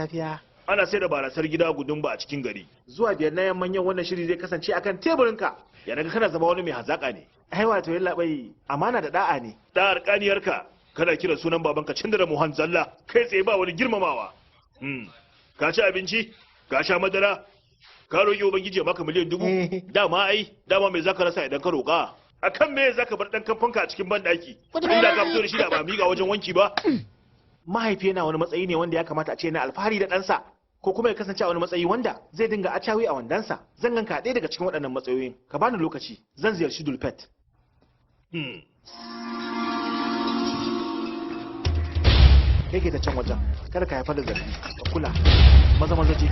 safiya. Ana sai da barasar gida gudunba a cikin gari. Zuwa 5 na yamman yau wannan shiri zai kasance akan teburinka. Ya naga kana zama wani mai hazaka ne. Ai wato yalla bai amana da da'a ne. Da'ar kaniyarka kana kira sunan babanka Cindara Mohan Zalla kai tsaye ba wani girmamawa. Ka ci abinci? Ka sha madara? Ka roƙi ubangiji ya maka miliyan 1000? Dama me zaka rasa idan ka roƙa? Akan me zaka bar dan kamfanka a cikin bandaki? Inda ka fito da shi da ba miƙa wajen wanki ba? Mahaifi yana wani matsayi ne wanda ya kamata a ce na alfahari da ɗansa, ko kuma ya kasance a wani matsayi wanda zai dinga acawi a wandansa. Zan ganka ɗaya daga cikin waɗannan matsayoyin. Ka bani lokaci, zan ziyarci Dulpet. Kai ke ta can wajen, kada ka haifar da zargi, ka kula, maza je.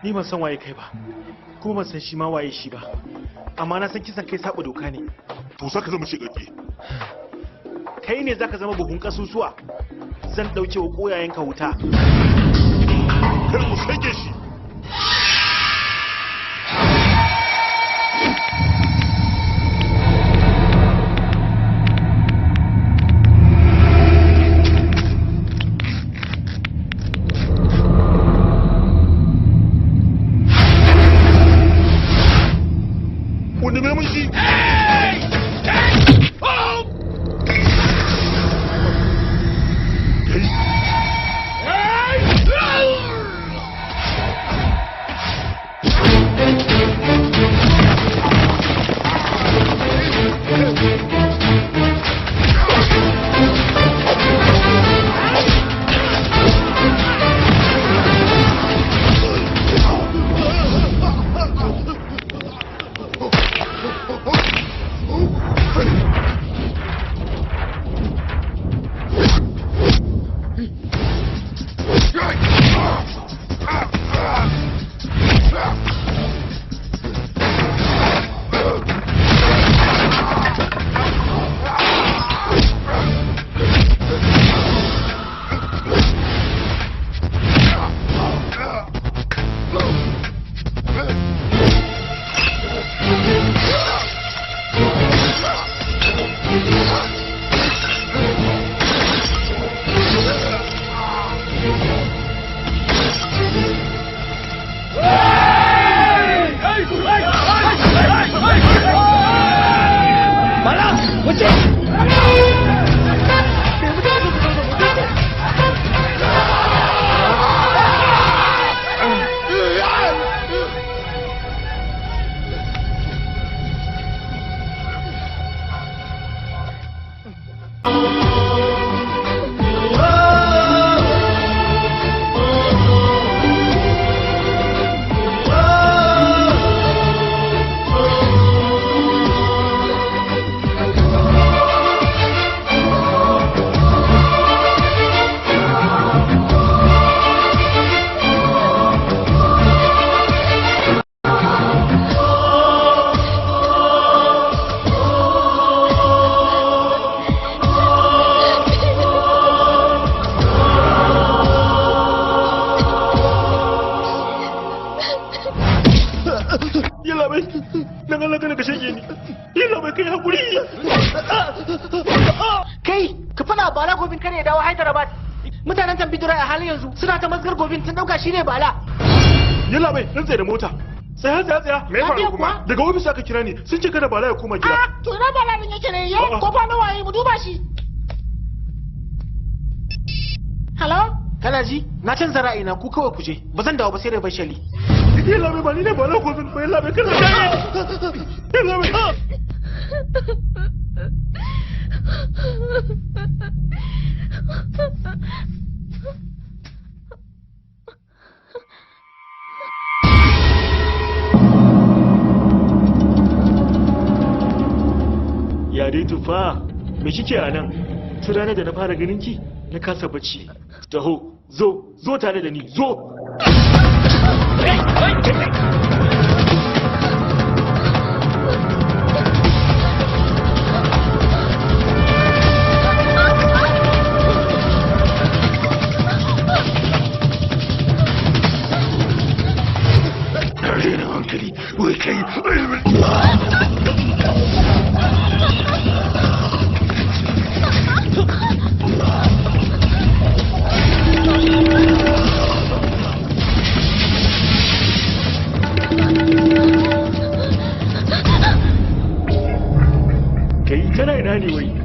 Ni ban san waye kai ba, kuma ban san shi ma waye shi ba, amma na san kisan kai saba doka ne. To saka zama shigage. Kai ne zaka zama buhun kasusuwa. Zan dauke wa koyayenka wuta. Kar mu sake shi. Bala Gobin kare ya dawo Hyderabad. Mutanen Tambidura a halin yanzu suna ta masgar Gobin sun dauka shine Bala. Yalla bai dan tsaye da mota. Tsaya. Me faru kuma? Daga ofis aka kira ni. Sun ce kada Bala ya koma gida. To na Bala din yake ne. Ko fa nawa yi mu duba shi. Hello? Kana ji? Na canza ra'ayina ku kawai ku je. Ba zan dawo ba sai da Baishali. Yalla bai ba ni ne Bala Gobin ba yalla bai kana. Yalla bai. Ya dai tufa, me kike a nan? Tun ranar da na fara ganin ki, na kasa bacci. Taho, zo tare da ni, zo! hankali, wai kai! Kai tana ina ne wai?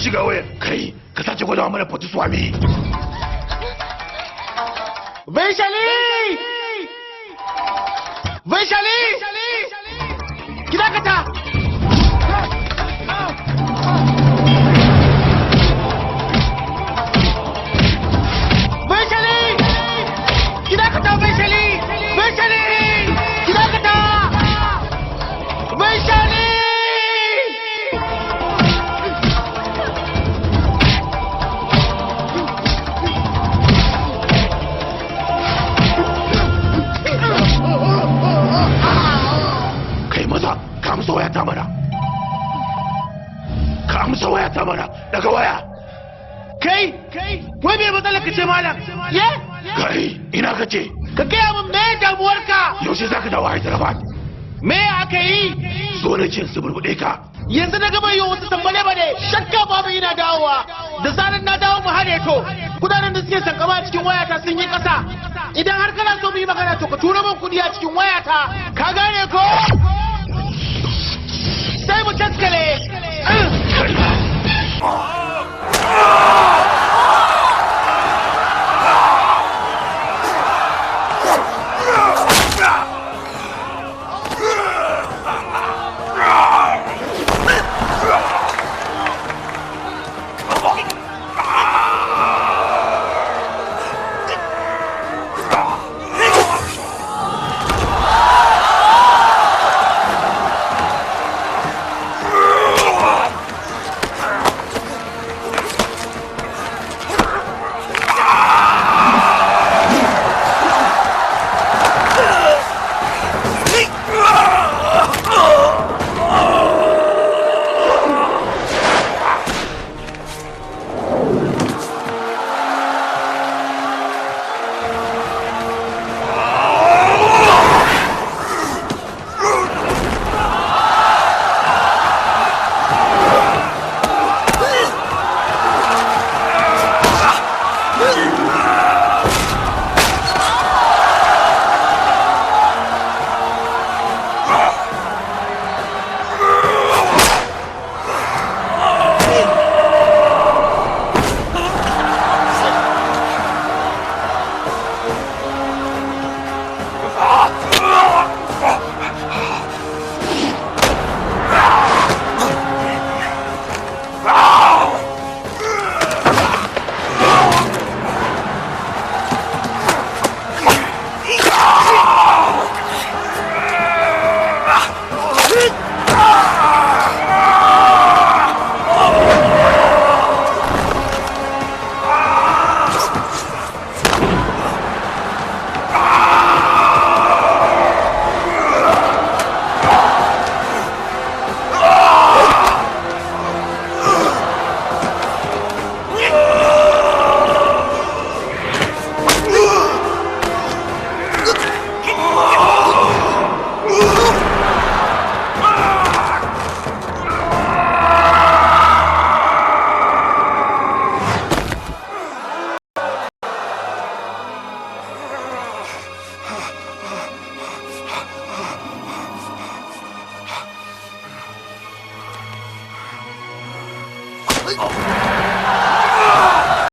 shiga wayar. Kai, ka sace gwada mana Fatu Swami. Vaishali! Vaishali! Ki dakata! Vaishali! Ki dakata, Vaishali! Vaishali! Ki dakata! Vaishali! Ka amsa waya ta mana. Ka amsa waya ta mana. Daga waya. Kai! Wai me matsalar ka ce malam? Ye? Kai, ina ka ce? Ka gaya min me damuwarka? Yaushe za ka dawo Hyderabad? Me aka yi? So na cin su burbuɗe ka. Yanzu na gaba yi wasu tambale ba ne. Shakka babu ina dawowa. Da zarar na dawo mu hade to. Kudaden da suke sankama a cikin wayata sun yi ƙasa. Idan har kana so mu yi magana to ka tura min kuɗi a cikin wayata. Ka gane ko? Sai mu taskale. Kai.